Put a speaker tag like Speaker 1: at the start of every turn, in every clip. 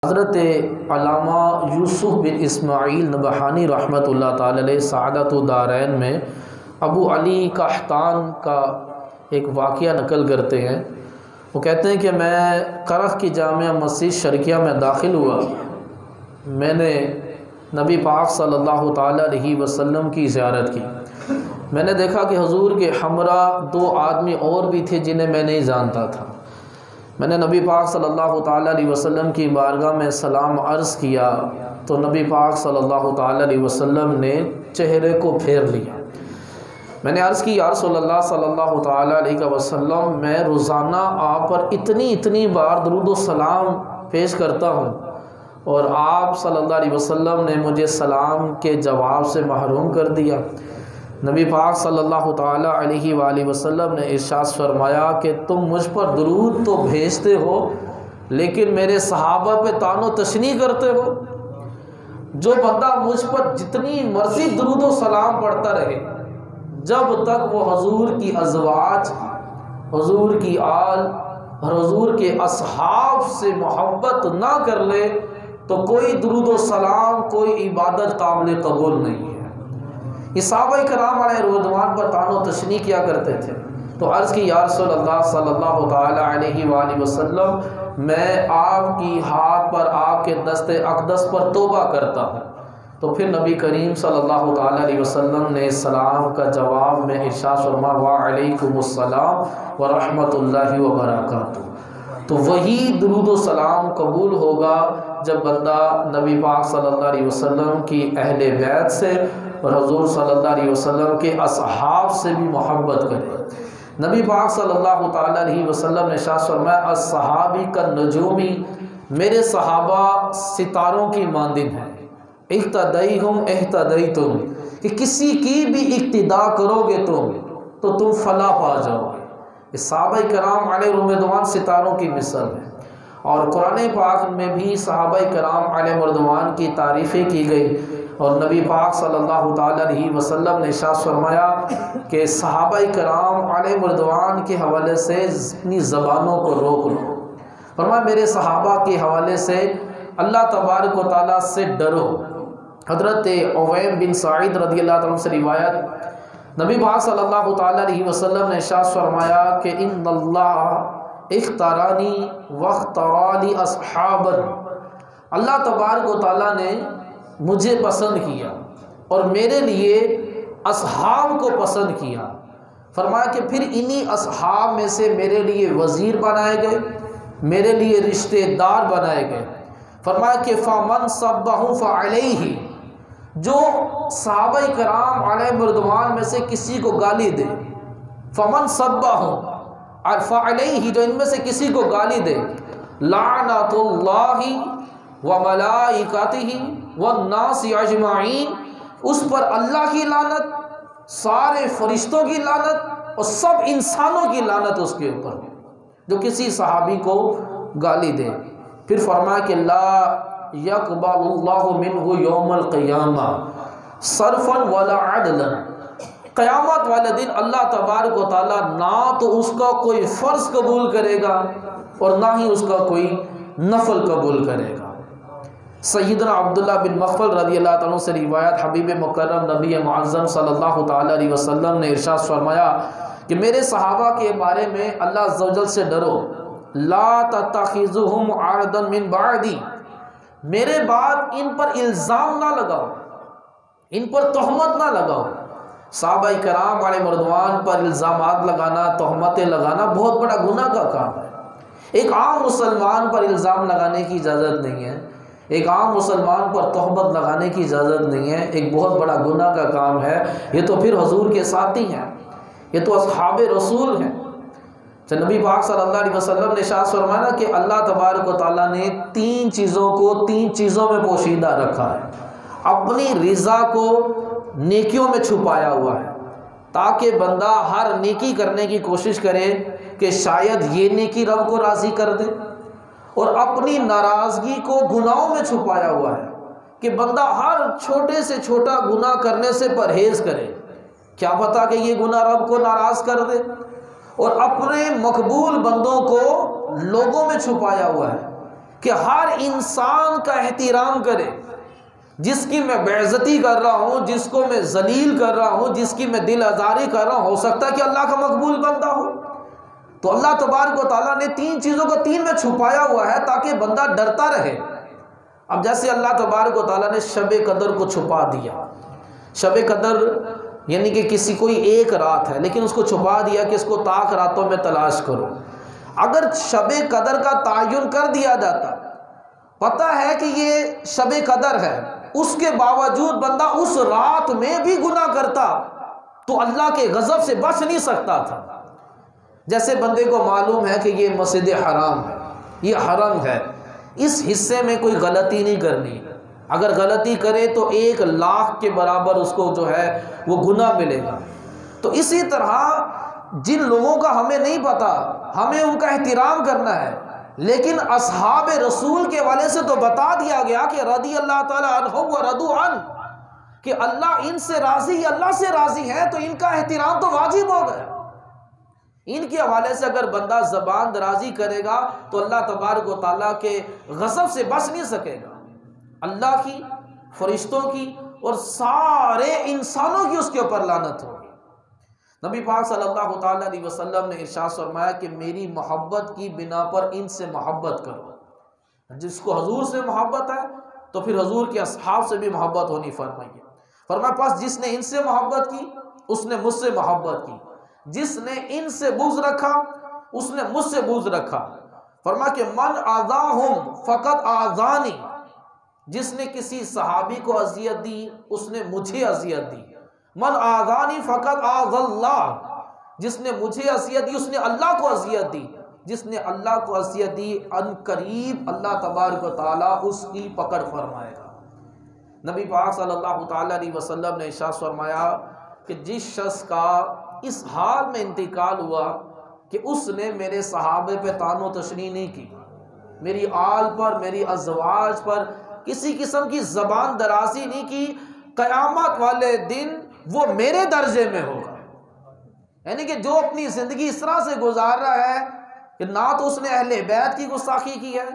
Speaker 1: حضرت علامہ یوسف بن اسماعیل نبہانی رحمۃ اللہ تعالی علیہ سعادت الدارین میں ابو علی قحطان کا ایک واقعہ نقل کرتے ہیں۔ وہ کہتے ہیں کہ میں کرخ کی جامع مسجد شرقیہ میں داخل ہوا، میں نے نبی پاک صلی اللہ تعالی علیہ وسلم کی زیارت کی۔ میں نے دیکھا کہ حضور کے ہمراہ دو آدمی اور بھی تھے جنہیں میں نہیں جانتا تھا۔ میں نے نبی پاک صلی اللہ تعالی علیہ وسلم کی بارگاہ میں سلام عرض کیا تو نبی پاک صلی اللہ تعالی علیہ وسلم نے چہرے کو پھیر لیا۔ میں نے عرض کی یا رسول اللہ صلی اللہ تعالی علیہ وسلم، میں روزانہ آپ پر اتنی بار درود و سلام پیش کرتا ہوں اور آپ صلی اللہ علیہ وسلم نے مجھے سلام کے جواب سے محروم کر دیا۔ نبی پاک صلی اللہ تعالی علیہ وآلہ وسلم نے ارشاد فرمایا کہ تم مجھ پر درود تو بھیجتے ہو لیکن میرے صحابہ پہ طعن و تشنیع کرتے ہو۔ جو بندہ مجھ پر جتنی مرضی درود و سلام پڑھتا رہے، جب تک وہ حضور کی ازواج، حضور کی آل اور حضور کے اصحاب سے محبت نہ کر لے تو کوئی درود و سلام، کوئی عبادت قابل قبول نہیں ہے۔ یہ صحابہ کرام علیہ رضوان پر طعن و تشنیع کیا کرتے تھے، تو عرض کی یا رسول اللہ صلی اللہ تعالی علیہ وآلہ وسلم، میں آپ کی ہاتھ پر، آپ کے دست اقدس پر توبہ کرتا ہوں۔ تو پھر نبی کریم صلی اللہ تعالی علیہ وسلم نے سلام کا جواب میں ارشاد فرمایا وعلیکم السلام ورحمۃ اللہ وبرکاتہ۔ تو وہی درود و سلام قبول ہوگا جب بندہ نبی پاک صلی اللہ علیہ وسلم کی اہل بیت سے اور حضور صلی اللہ علیہ وسلم کے اصحاب سے بھی محبت کرے۔ نبی پاک صلی اللہ تعالی علیہ وسلم نے ارشاد فرمایا الصحابی کالنجومی، میرے صحابہ ستاروں کی مانند ہیں، اقتدیہم اہتدیتم، کہ کسی کی بھی اقتداء کرو گے تو تم فلاح پا جاؤ گے۔ یہ صحابہ کرام علیہ رضوان ستاروں کی مثال ہے، اور قرآن پاک میں بھی صحابہ کرام علیہ رضوان کی تعریفیں کی گئی، اور نبی پاک صلی اللہ تعالی علیہ وسلم نے ارشاد فرمایا کہ صحابہ کرام علیہ رضوان کے حوالے سے اپنی زبانوں کو روک لو۔ فرمایا میرے صحابہ کے حوالے سے اللہ تبارک و تعالیٰ سے ڈرو۔ حضرت عویم بن سعید رضی اللہ عنہ سے روایت، نبی پاک صلی اللہ تعالی علیہ وسلم نے ارشاد فرمایا کہ ان اللہ اختارانی واختارانی اصحابا، اللہ تبارک و تعالیٰ نے مجھے پسند کیا اور میرے لیے اصحاب کو پسند کیا۔ فرمایا کہ پھر انہی اصحاب میں سے میرے لیے وزیر بنائے گئے، میرے لیے رشتہ دار بنائے گئے۔ فرمایا کہ فمن سبہ فعلیہ، جو صحابہ کرام علیہ رضوان میں سے کسی کو گالی دے، فمن سبہ فعلیہ، جو ان میں سے کسی کو گالی دے، لعنت اللہ وملائکتہ والناس اجمعین، اس پر اللہ کی لعنت، سارے فرشتوں کی لعنت اور سب انسانوں کی لعنت اس کے اوپر جو کسی صحابی کو گالی دے۔ پھر فرمایا کہ لا یقبل اللہ منہ یوم القیامہ صرفا ولا عدلا، قیامت والے دن اللہ تبارک و تعالیٰ نہ تو اس کا کوئی فرض قبول کرے گا اور نہ ہی اس کا کوئی نفل قبول کرے گا۔ سیدنا عبداللہ بن مغفل رضی اللہ عنہ سے روایت، حبیب مکرم نبی معظم صلی اللہ تعالی علیہ وسلم نے ارشاد فرمایا کہ میرے صحابہ کے بارے میں اللہ عز و جل سے ڈرو، لا تتخذوہم عرضا من بعدی، میرے بعد ان پر الزام نہ لگاؤ، ان پر تہمت نہ لگاؤ۔ صحابہ کرام علیہ رضوان پر الزامات لگانا، تہمتیں لگانا بہت بڑا گناہ کا کام ہے۔ ایک عام مسلمان پر الزام لگانے کی اجازت نہیں ہے، ایک عام مسلمان پر تہمت لگانے کی اجازت نہیں ہے، ایک بہت بڑا گناہ کا کام ہے۔ یہ تو پھر حضور کے ساتھی ہیں، یہ تو اصحاب رسول ہیں۔ تو نبی پاک صلی اللہ علیہ وسلم نے ارشاد فرمایا کہ اللہ تبارک و تعالیٰ نے تین چیزوں کو تین چیزوں میں پوشیدہ رکھا ہے۔ اپنی رضا کو نیکیوں میں چھپایا ہوا ہے تاکہ بندہ ہر نیکی کرنے کی کوشش کرے کہ شاید یہ نیکی رب کو راضی کر دے، اور اپنی ناراضگی کو گناہوں میں چھپایا ہوا ہے کہ بندہ ہر چھوٹے سے چھوٹا گناہ کرنے سے پرہیز کرے، کیا پتہ کہ یہ گناہ رب کو ناراض کر دے، اور اپنے مقبول بندوں کو لوگوں میں چھپایا ہوا ہے کہ ہر انسان کا احترام کرے، جس کی میں بے عزتی کر رہا ہوں، جس کو میں ذلیل کر رہا ہوں، جس کی میں دل آزاری کر رہا ہوں، ہو سکتا ہے کہ اللہ کا مقبول بندہ ہو۔ تو اللہ تبارک و تعالیٰ نے تین چیزوں کو تین میں چھپایا ہوا ہے تاکہ بندہ ڈرتا رہے۔ اب جیسے اللہ تبارک و تعالیٰ نے شب قدر کو چھپا دیا، شب قدر یعنی کہ کسی کوئی ایک رات ہے لیکن اس کو چھپا دیا کہ اس کو طاق راتوں میں تلاش کرو۔ اگر شب قدر کا تعین کر دیا جاتا، پتہ ہے کہ یہ شب قدر ہے، اس کے باوجود بندہ اس رات میں بھی گناہ کرتا تو اللہ کے غضب سے بچ نہیں سکتا تھا۔ جیسے بندے کو معلوم ہے کہ یہ مسجد حرام ہے، یہ حرم ہے، اس حصے میں کوئی غلطی نہیں کرنی، اگر غلطی کرے تو 1,00,000 کے برابر اس کو جو ہے وہ گناہ ملے گا۔ تو اسی طرح جن لوگوں کا ہمیں نہیں پتا، ہمیں ان کا احترام کرنا ہے، لیکن اصحاب رسول کے والے سے تو بتا دیا گیا کہ رضی اللہ تعالی عنہم و رضوا عنہ، کہ اللہ ان سے راضی، اللہ سے راضی ہے تو ان کا احترام تو واجب ہو گیا۔ ان کے حوالے سے اگر بندہ زبان درازی کرے گا تو اللہ تبارک و تعالیٰ کے غضب سے بچ نہیں سکے گا۔ اللہ کی، فرشتوں کی اور سارے انسانوں کی اس کے اوپر لعنت ہوگی۔ نبی پاک صلی اللہ تعالیٰ علیہ وسلم نے ارشاد فرمایا کہ میری محبت کی بنا پر ان سے محبت کرو۔ جس کو حضور سے محبت ہے تو پھر حضور کے اصحاب سے بھی محبت ہونی فرمائیے۔ فرمایا پس جس نے ان سے محبت کی اس نے مجھ سے محبت کی، جس نے ان سے بغض رکھا اس نے مجھ سے بغض رکھا۔ فرمایا کہ من آذاہم فقط آذانی، جس نے کسی صحابی کو اذیت دی اس نے مجھے اذیت دی۔ من آذانی فقط آذ اللہ، جس نے مجھے اذیت دی اس نے اللہ کو اذیت دی، جس نے اللہ کو اذیت دی ان قریب اللہ تبارک و تعالیٰ اس کی پکڑ فرمائے گا۔ نبی پاک صلی اللہ تعالیٰ علیہ وسلم نے ارشاد فرمایا کہ جس شخص کا اس حال میں انتقال ہوا کہ اس نے میرے صحابے پہ طعن و تشنیع نہیں کی، میری آل پر، میری ازواج پر کسی قسم کی زبان درازی نہیں کی، قیامت والے دن وہ میرے درجے میں ہوگا۔ یعنی کہ جو اپنی زندگی اس طرح سے گزار رہا ہے کہ نہ تو اس نے اہل بیت کی گستاخی کی ہے،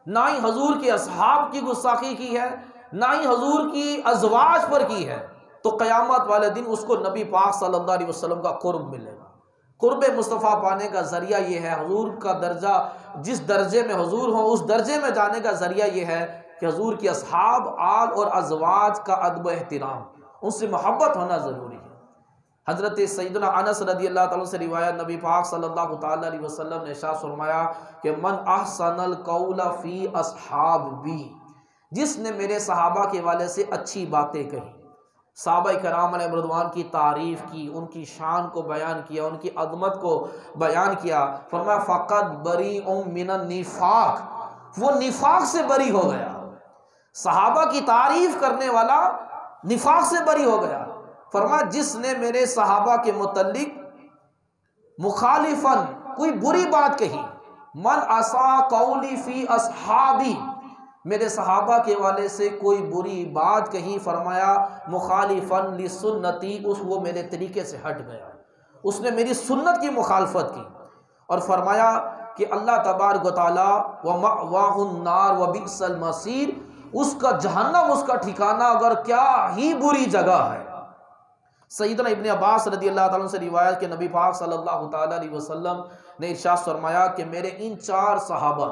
Speaker 1: نہ ہی حضور کے اصحاب کی گستاخی کی ہے، نہ ہی حضور کی ازواج پر کی ہے، تو قیامت والے دن اس کو نبی پاک صلی اللہ علیہ وسلم کا قرب ملے گا۔ قرب مصطفیٰ پانے کا ذریعہ یہ ہے، حضور کا درجہ جس درجے میں حضور ہوں اس درجے میں جانے کا ذریعہ یہ ہے کہ حضور کی اصحاب، آل اور ازواج کا ادب و احترام، ان سے محبت ہونا ضروری ہے۔ حضرت سیدنا انس رضی اللہ تعالیٰ سے روایت، نبی پاک صلی اللہ تعالیٰ علیہ وسلم نے ارشاد فرمایا کہ من احسن القول فی اصحابی، جس نے میرے صحابہ کے والے سے اچھی باتیں کہی، صحابہ کرام علیہ رضوان کی تعریف کی، ان کی شان کو بیان کیا، ان کی عظمت کو بیان کیا، فرمایا فقط بریء من النفاق، وہ نفاق سے بری ہو گیا۔ صحابہ کی تعریف کرنے والا نفاق سے بری ہو گیا۔ فرمایا جس نے میرے صحابہ کے متعلق مخالفاً کوئی بری بات کہی، من اسا قولی فی اصحابی، میرے صحابہ کے والے سے کوئی بری بات کہی، فرمایا مخالفاً لسنتی، وہ میرے طریقے سے ہٹ گیا، اس نے میری سنت کی مخالفت کی۔ اور فرمایا کہ اللہ تبارک و تعالیٰ وَمَأْوَاهُ النَّارُ وَبِئْسَ الْمَصِيرُ، اس کا جہنم اس کا ٹھکانہ اگر کیا ہی بری جگہ ہے۔ سیدنا ابن عباس رضی اللہ تعالیٰ سے روایت کہ نبی پاک صلی اللہ تعالیٰ علیہ وسلم نے ارشاد فرمایا کہ میرے ان 4 صحابہ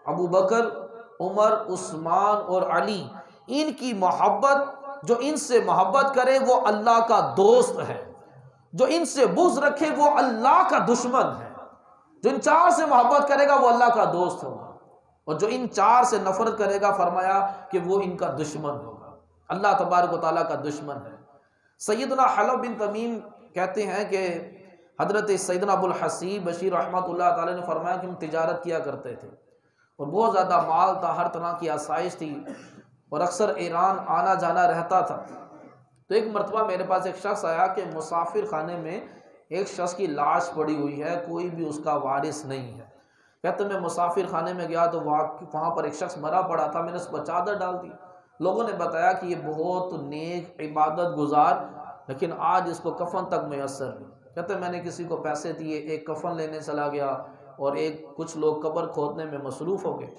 Speaker 1: ابو بکر، عمر، عثمان اور علی، ان کی محبت، جو ان سے محبت کرے وہ اللہ کا دوست ہے، جو ان سے بغض رکھے وہ اللہ کا دشمن ہے۔ جو ان 4 سے محبت کرے گا وہ اللہ کا دوست ہوگا، اور جو ان 4 سے نفرت کرے گا فرمایا کہ وہ ان کا دشمن ہوگا، اللہ تبارک و تعالیٰ کا دشمن ہے۔ سیدنا حلب بن تمیم کہتے ہیں کہ حضرت سیدنا ابو الحسیب بشیر رحمۃ اللہ تعالیٰ نے فرمایا کہ ہم تجارت کیا کرتے تھے اور بہت زیادہ مال تھا، ہر طرح کی آسائش تھی اور اکثر ایران آنا جانا رہتا تھا۔ تو ایک مرتبہ میرے پاس ایک شخص آیا کہ مسافر خانے میں ایک شخص کی لاش پڑی ہوئی ہے، کوئی بھی اس کا وارث نہیں ہے۔ کہتے میں مسافر خانے میں گیا تو وہاں پر ایک شخص مرا پڑا تھا، میں نے اس پر چادر ڈال دی۔ لوگوں نے بتایا کہ یہ بہت نیک عبادت گزار، لیکن آج اس کو کفن تک میسر نہیں۔ کہتے میں نے کسی کو پیسے دیے، ایک کفن لینے چلا گیا اور کچھ لوگ قبر کھودنے میں مصروف ہو گئے۔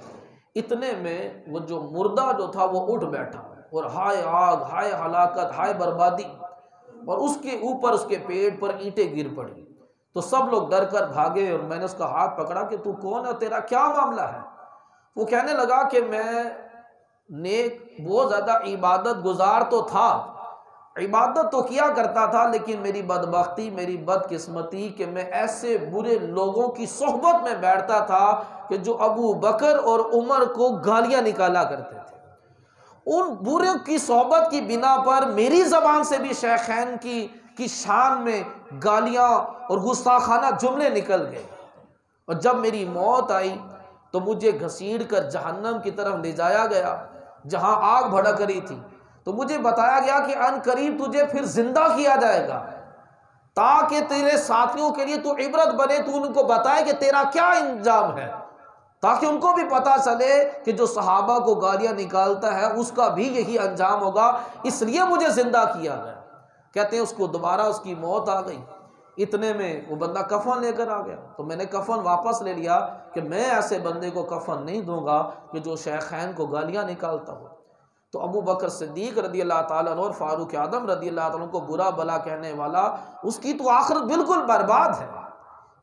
Speaker 1: اتنے میں وہ جو مردہ جو تھا وہ اٹھ بیٹھا اور ہائے آگ، ہائے ہلاکت، ہائے بربادی، اور اس کے اوپر اس کے پیٹ پر اینٹیں گر پڑی۔ تو سب لوگ ڈر کر بھاگے اور میں نے اس کا ہاتھ پکڑا کہ تو کون ہے، تیرا کیا معاملہ ہے؟ وہ کہنے لگا کہ میں نیک بہت زیادہ عبادت گزار تو تھا، عبادت تو کیا کرتا تھا، لیکن میری بدبختی، میری بدقسمتی کہ میں ایسے برے لوگوں کی صحبت میں بیٹھتا تھا کہ جو ابو بکر اور عمر کو گالیاں نکالا کرتے تھے۔ ان برے کی صحبت کی بنا پر میری زبان سے بھی شیخین کی شان میں گالیاں اور گستاخانہ جملے نکل گئے، اور جب میری موت آئی تو مجھے گھسیڑ کر جہنم کی طرف لے جایا گیا جہاں آگ بھڑک رہی تھی، تو مجھے بتایا گیا کہ ان قریب تجھے پھر زندہ کیا جائے گا تاکہ تیرے ساتھیوں کے لیے تو عبرت بنے، تو ان کو بتائے کہ تیرا کیا انجام ہے، تاکہ ان کو بھی پتا چلے کہ جو صحابہ کو گالیاں نکالتا ہے اس کا بھی یہی انجام ہوگا، اس لیے مجھے زندہ کیا گیا۔ کہتے ہیں اس کو دوبارہ اس کی موت آ گئی، اتنے میں وہ بندہ کفن لے کر آ گیا، تو میں نے کفن واپس لے لیا کہ میں ایسے بندے کو کفن نہیں دوں گا کہ جو شیخین کو گالیاں نکالتا ہو۔ تو ابو بکر صدیق رضی اللہ تعالیٰ عنہ اور فاروق اعظم رضی اللہ تعالیٰ عنہ کو برا بلا کہنے والا، اس کی تو آخرت بالکل برباد ہے۔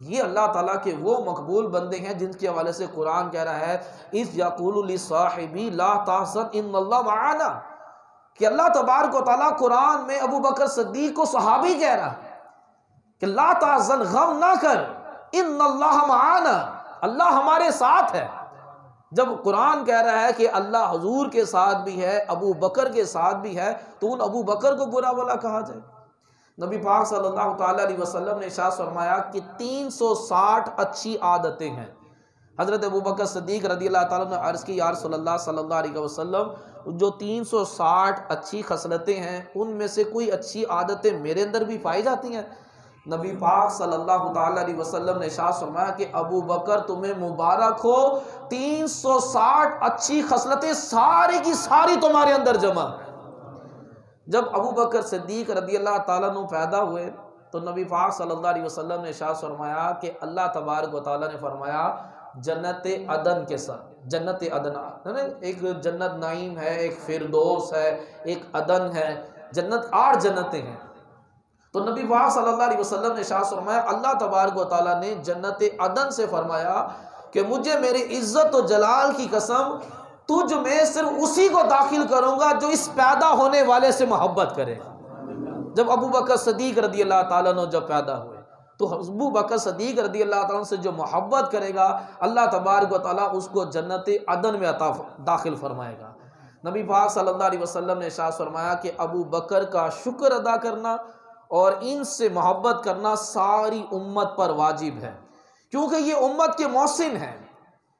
Speaker 1: یہ اللہ تعالیٰ کے وہ مقبول بندے ہیں جن کے حوالے سے قرآن کہہ رہا ہے اِذْ يَقُولُ لِصَاحِبِهِ لَا تَحْزَنْ إِنَّ اللَّهَ مَعَنَا، کہ اللہ تبارک و تعالیٰ قرآن میں ابو بکر صدیق کو صحابی کہہ رہا ہے کہ لا تحزن، غم نہ کر، ان اللہ معانا، اللہ ہمارے ساتھ ہے۔ جب قرآن کہہ رہا ہے کہ اللہ حضور کے ساتھ بھی ہے، ابو بکر کے ساتھ بھی ہے، تو ان ابو بکر کو برا بلا کہا جائے؟ نبی پاک صلی اللہ تعالیٰ علیہ وسلم نے ارشاد فرمایا کہ 360 اچھی عادتیں ہیں۔ حضرت ابو بکر صدیق رضی اللہ تعالیٰ نے عرض کی، یا رسول اللہ صلی اللہ علیہ وسلم، جو 360 اچھی خصلتیں ہیں ان میں سے کوئی اچھی عادتیں میرے اندر بھی پائی جاتی ہیں؟ نبی پاک صلی اللہ تعالیٰ علیہ وسلم نے ارشاد فرمایا کہ ابو بکر تمہیں مبارک ہو، 360 اچھی خصلتیں ساری کی ساری تمہارے اندر جمع۔ جب ابو بکر صدیق رضی اللہ تعالیٰ عنہ پیدا ہوئے تو نبی پاک صلی اللہ علیہ وسلم نے ارشاد فرمایا کہ اللہ تبارک و تعالیٰ نے فرمایا جنت عدن کے ساتھ، جنت عدن ایک جنت نعیم ہے، ایک فردوس ہے، ایک عدن ہے، جنت 8 جنتیں ہیں۔ تو نبی پاک صلی اللہ علیہ وسلم نے ارشاد فرمایا اللہ تبارک و تعالیٰ نے جنت عدن سے فرمایا کہ مجھے میری عزت و جلال کی قسم، تجھ میں صرف اسی کو داخل کروں گا جو اس پیدا ہونے والے سے محبت کرے گا۔ جب ابو بکر صدیق رضی اللہ تعالیٰ عنہ جب پیدا ہوئے تو ابو بکر صدیق رضی اللہ تعالیٰ عنہ سے جو محبت کرے گا اللہ تبارک و تعالیٰ اس کو جنت عدن میں داخل فرمائے گا۔ نبی پاک صلی اللہ علیہ وسلم نے ارشاد فرمایا کہ ابو بکر کا شکر ادا کرنا اور ان سے محبت کرنا ساری امت پر واجب ہے، کیونکہ یہ امت کے محسن ہیں،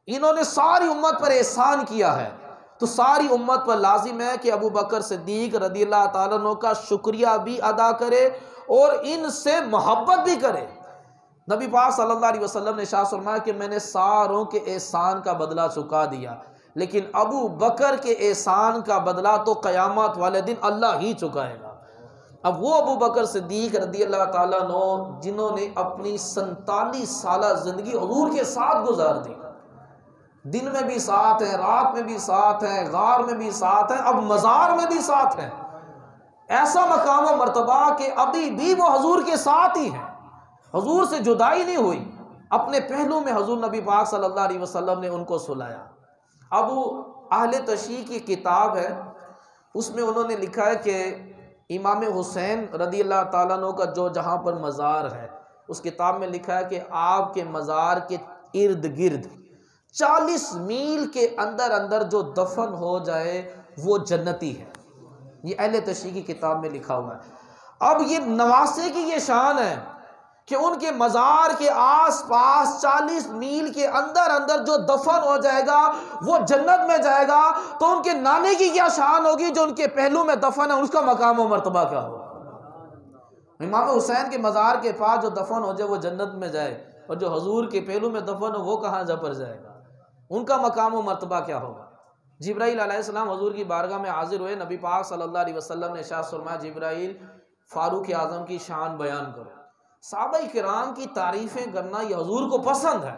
Speaker 1: انہوں نے ساری امت پر احسان کیا ہے، تو ساری امت پر لازم ہے کہ ابو بکر صدیق رضی اللہ تعالیٰ عنہ کا شکریہ بھی ادا کرے اور ان سے محبت بھی کرے۔ نبی پاک صلی اللہ علیہ وسلم نے ارشاد فرمایا کہ میں نے ساروں کے احسان کا بدلہ چکا دیا، لیکن ابو بکر کے احسان کا بدلہ تو قیامت والے دن اللہ ہی چکائے گا۔ اب وہ ابو بکر صدیق رضی اللہ تعالیٰ عنہ جنہوں نے اپنی 47 سالہ زندگی حضور کے ساتھ گزار دی، دن میں بھی ساتھ ہیں، رات میں بھی ساتھ ہیں، غار میں بھی ساتھ ہیں، اب مزار میں بھی ساتھ ہیں، ایسا مقام و مرتبہ کہ ابھی بھی وہ حضور کے ساتھ ہی ہیں، حضور سے جدائی نہیں ہوئی، اپنے پہلو میں حضور نبی پاک صلی اللہ علیہ وسلم نے ان کو سلایا۔ اب اہل تشیع کی کتاب ہے، اس میں انہوں نے لکھا ہے کہ امام حسین رضی اللہ تعالیٰ عنہ کا جو جہاں پر مزار ہے، اس کتاب میں لکھا ہے کہ آپ کے مزار کے ارد گرد 40 میل کے اندر اندر جو دفن ہو جائے وہ جنتی ہے۔ یہ اہل تشیع کی کتاب میں لکھا ہوا ہے۔ اب یہ نواسے کی یہ شان ہے کہ ان کے مزار کے آس پاس 40 میل کے اندر اندر جو دفن ہو جائے گا وہ جنت میں جائے گا، تو ان کے نانے کی کیا شان ہوگی جو ان کے پہلو میں دفن ہے، اس کا مقام و مرتبہ کیا ہوگا؟ امام حسین کے مزار کے پاس جو دفن ہو جائے وہ جنت میں جائے، اور جو حضور کے پہلو میں دفن ہو وہ کہاں جا پر جائے گا؟ ان کا مقام و مرتبہ کیا ہوگا؟ جبرائیل علیہ السلام حضور کی بارگاہ میں حاضر ہوئے، نبی پاک صلی اللہ علیہ وسلم نے ارشاد فرمایا جبرائیل فاروق اعظم کی شان بیان کرو۔ صحابہ کرام کی تعریفیں کرنا یہ حضور کو پسند ہے۔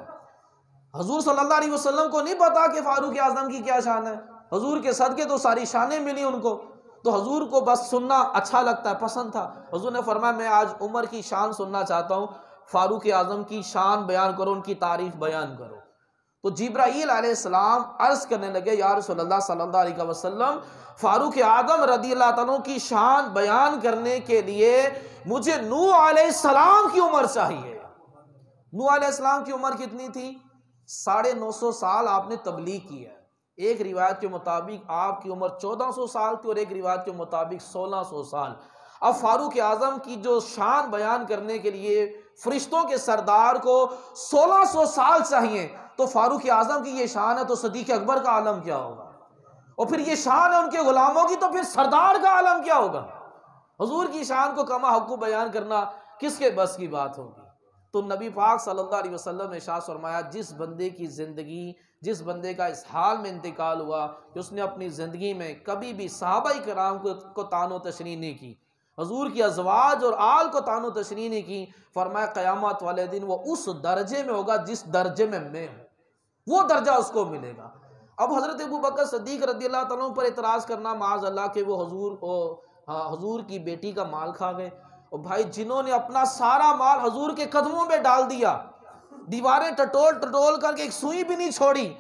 Speaker 1: حضور صلی اللہ علیہ وسلم کو نہیں پتا کہ فاروق اعظم کی کیا شان ہے، حضور کے صدقے تو ساری شانیں ملی ان کو، تو حضور کو بس سننا اچھا لگتا ہے، پسند تھا۔ حضور نے فرمایا میں آج عمر کی شان سننا چاہتا ہوں، فاروق اعظم کی شان بیان کرو، ان کی تعریف بیان کرو۔ تو جبرائیل علیہ السلام عرض کرنے لگے یا رسول اللہ صلی اللہ علیہ وسلم، فاروق اعظم رضی اللہ تعالیٰ کی شان بیان کرنے کے لیے مجھے نوح علیہ السلام کی عمر چاہیے۔ نوح علیہ السلام کی عمر کتنی تھی؟ 950 سال آپ نے تبلیغ کی ہے۔ ایک روایت کے مطابق آپ کی عمر 1400 سال تھی اور ایک روایت کے مطابق 1600 سال۔ اب فاروق اعظم کی جو شان بیان کرنے کے لیے فرشتوں کے سردار کو 1600 سال چاہیے، تو فاروق اعظم کی یہ شان ہے تو صدیق اکبر کا عالم کیا ہوگا؟ اور پھر یہ شان ہے ان کے غلاموں کی، تو پھر سردار کا عالم کیا ہوگا؟ حضور کی شان کو کما حق بیان کرنا کس کے بس کی بات ہوگی؟ تو نبی پاک صلی اللہ علیہ وسلم نے ارشاد فرمایا جس بندے کی زندگی، جس بندے کا اس حال میں انتقال ہوا کہ اس نے اپنی زندگی میں کبھی بھی صحابہ کرام کو طعن و تشنیع نہیں کی، حضور کی ازواج اور آل کو طعن و تشنیع نہیں کی، فرمایا قیامت والے دن وہ اس درجے میں ہوگا جس درجے میں میں ہوں، وہ درجہ اس کو ملے گا۔ اب حضرت ابوبکر صدیق رضی اللہ تعالیٰ پر اعتراض کرنا معاذ اللہ کہ وہ حضور کی بیٹی کا مال کھا گئے، اور بھائی جنہوں نے اپنا سارا مال حضور کے قدموں میں ڈال دیا، دیواریں ٹٹول کر کے ایک سوئی بھی نہیں چھوڑی،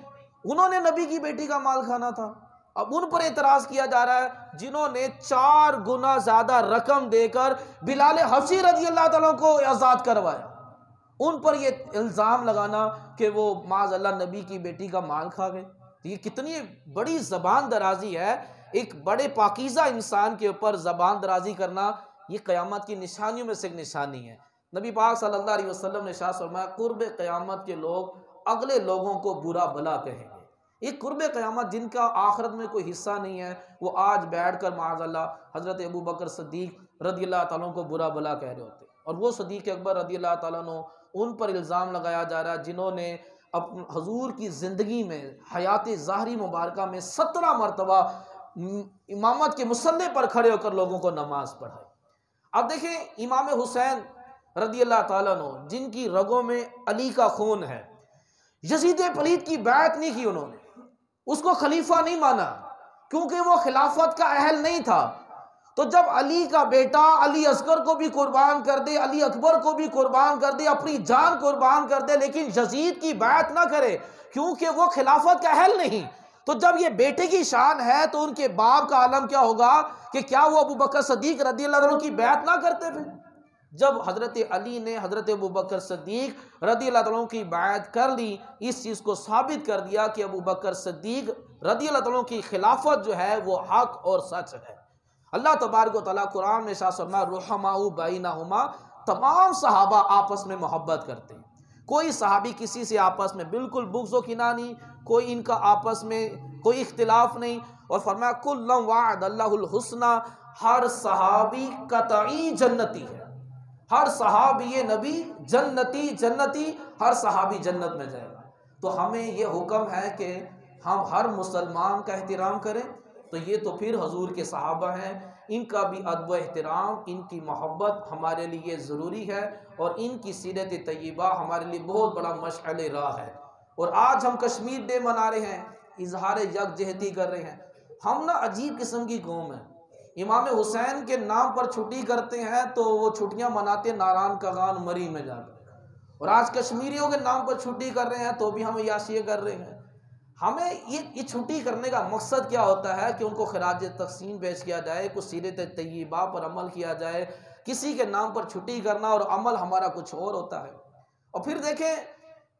Speaker 1: انہوں نے نبی کی بیٹی کا مال کھانا تھا۔ اب ان پر اعتراض کیا جا رہا ہے جنہوں نے 4 گنا زیادہ رقم دے کر بلال حبشی رضی اللہ تعالیٰ کو آزاد کروایا، ان پر یہ الزام لگانا کہ وہ معاذ اللہ نبی کی بیٹی کا مال کھا گئے۔ یہ کتنی بڑی زبان درازی ہے، ایک بڑے پاکیزہ انسان کے اوپر زبان درازی کرنا، یہ قیامت کی نشانیوں میں سے ایک نشانی ہے۔ نبی پاک صلی اللہ علیہ وسلم نے ارشاد فرمایا قرب قیامت کے لوگ اگلے لوگوں کو برا بھلا کہیں گے۔ یہ قرب قیامت جن کا آخرت میں کوئی حصہ نہیں ہے، وہ آج بیٹھ کر معاذ اللہ حضرت ابوبکر صدیق رضی اللہ تعالیٰ کو برا بھلا کہہ رہے ہوتے، اور وہ صدیق اکبر رضی اللہ تعالیٰ عنہ ان پر الزام لگایا جا رہا ہے جنہوں نے حضور کی زندگی میں حیات ظاہری مبارکہ میں 17 مرتبہ امامت کے مصلی پر کھڑے ہو کر لوگوں کو نماز پڑھائی۔ اب دیکھیں امام حسین رضی اللہ تعالیٰ عنہ جن کی رگوں میں علی کا خون ہے، یزید پلید کی بیعت نہیں کی انہوں نے، اس کو خلیفہ نہیں مانا کیونکہ وہ خلافت کا اہل نہیں تھا۔ تو جب علی کا بیٹا علی اصغر کو بھی قربان کر دے، علی اکبر کو بھی قربان کر دے، اپنی جان قربان کر دے، لیکن یزید کی بیعت نہ کرے کیونکہ وہ خلافت کا اہل نہیں، تو جب یہ بیٹے کی شان ہے تو ان کے باپ کا عالم کیا ہوگا کہ کیا وہ ابوبکر صدیق رضی اللہ عنہ کی بیعت نہ کرتے تھے؟ جب حضرت علی نے حضرت ابوبکر صدیق رضی اللہ عنہ کی بیعت کر لی، اس چیز کو ثابت کر دیا کہ ابوبکر صدیق رضی اللہ عنہ کی خلافت جو ہے وہ حق اور سچ ہے۔ اللہ تبارک و تعالیٰ قرآن میں فرمایا رحماء بینہما، تمام صحابہ آپس میں محبت کرتے ہیں، کوئی صحابی کسی سے آپس میں بالکل بغض و کینہ نہیں، کوئی ان کا آپس میں کوئی اختلاف نہیں، اور فرمایا کل وعد اللہ الحسنہ، ہر صحابی قطعی جنتی ہے، ہر صحابی نبی جنتی، ہر صحابی جنت میں جائے گا۔ تو ہمیں یہ حکم ہے کہ ہم ہر مسلمان کا احترام کریں، تو یہ تو پھر حضور کے صحابہ ہیں، ان کا بھی ادب و احترام، ان کی محبت ہمارے لیے ضروری ہے، اور ان کی سیرت طیبہ ہمارے لیے بہت بڑا مشعل راہ ہے۔ اور آج ہم کشمیر ڈے منا رہے ہیں، اظہار یکجہتی کر رہے ہیں، ہم نا عجیب قسم کی قوم ہے، امام حسین کے نام پر چھٹی کرتے ہیں تو وہ چھٹیاں مناتے ناران کغان مری میں جا کر، اور آج کشمیریوں کے نام پر چھٹی کر رہے ہیں تو بھی ہم عیاشیے کر رہے ہیں۔ ہمیں یہ چھٹی کرنے کا مقصد کیا ہوتا ہے کہ ان کو خراج تقسیم پیش کیا جائے، کچھ سیرت طیبہ پر عمل کیا جائے، کسی کے نام پر چھٹی کرنا اور عمل ہمارا کچھ اور ہوتا ہے۔ اور پھر دیکھیں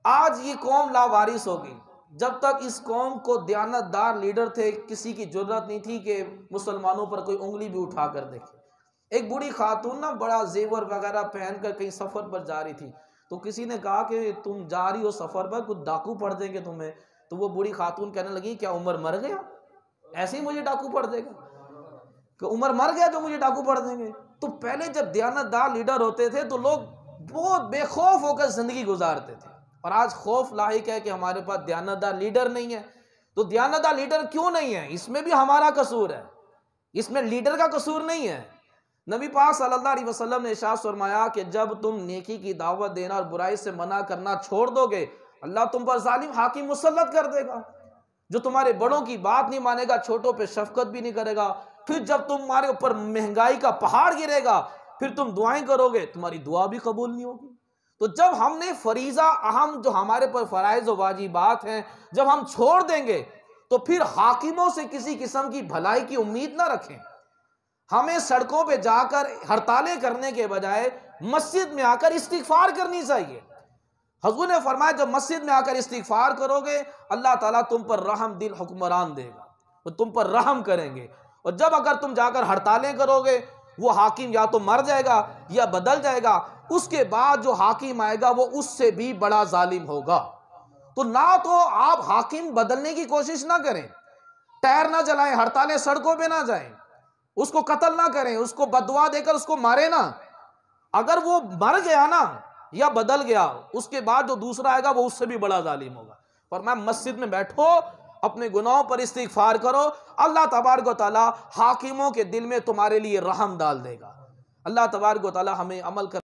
Speaker 1: آج یہ قوم لاوارث ہو گئی، جب تک اس قوم کو دیانت دار لیڈر تھے کسی کی ضرورت نہیں تھی کہ مسلمانوں پر کوئی انگلی بھی اٹھا کر دیکھے۔ ایک بوڑھی خاتون نا بڑا زیور وغیرہ پہن کر کہیں سفر پر جا رہی تھی، تو کسی نے کہا کہ تم جا رہی ہو سفر پر، کچھ ڈاکو پڑ دیں گے تمہیں، تو وہ بوڑھی خاتون کہنے لگی کیا عمر مر گیا ایسے ہی مجھے ڈاکو پڑ دے گا، کہ عمر مر گیا تو مجھے ڈاکو پڑ دیں گے؟ تو پہلے جب دیانت دار لیڈر ہوتے تھے تو لوگ بہت بے خوف ہو کر زندگی گزارتے تھے، اور آج خوف لاحق ہے کہ ہمارے پاس دیانت دار لیڈر نہیں ہے۔ تو دیانت دار لیڈر کیوں نہیں ہے؟ اس میں بھی ہمارا قصور ہے، اس میں لیڈر کا قصور نہیں ہے۔ نبی پاک صلی اللہ علیہ وسلم نے ارشاد فرمایا کہ جب تم نیکی کی دعوت دینا اور برائی سے منع کرنا چھوڑ دو گے، اللہ تم پر ظالم حاکم مسلط کر دے گا جو تمہارے بڑوں کی بات نہیں مانے گا، چھوٹوں پہ شفقت بھی نہیں کرے گا۔ پھر جب تمہارے اوپر مہنگائی کا پہاڑ گرے گا، پھر تم دعائیں کرو گے، تمہاری دعا بھی قبول نہیں ہوگی۔ تو جب ہم نے فریضہ اہم جو ہمارے پر فرائض و واجبات ہیں جب ہم چھوڑ دیں گے تو پھر حاکموں سے کسی قسم کی بھلائی کی امید نہ رکھیں۔ ہمیں سڑکوں پہ جا کر ہڑتالیں کرنے کے بجائے مسجد میں آ کر استغفار کرنی چاہیے۔ حضور نے فرمایا جب مسجد میں آ کر استغفار کرو گے اللہ تعالیٰ تم پر رحم دل حکمران دے گا، وہ تم پر رحم کریں گے۔ اور جب اگر تم جا کر ہڑتالیں کرو گے وہ حاکم یا تو مر جائے گا یا بدل جائے گا، اس کے بعد جو حاکم آئے گا وہ اس سے بھی بڑا ظالم ہوگا۔ تو نہ تو آپ حاکم بدلنے کی کوشش نہ کریں، ٹائر نہ جلائیں، ہڑتالیں سڑکوں پہ نہ جائیں، اس کو قتل نہ کریں، اس کو بددعا دے کر اس کو مارے نہ۔ اگر وہ مر گیا نا یا بدل گیا اس کے بعد جو دوسرا آئے گا وہ اس سے بھی بڑا ظالم ہوگا۔ فرمایا مسجد میں بیٹھو، اپنے گناہوں پر استغفار کرو، اللہ تبارک و تعالی حاکموں کے دل میں تمہارے لیے رحم ڈال دے گا۔ اللہ تبارک و تعالی ہمیں عمل کر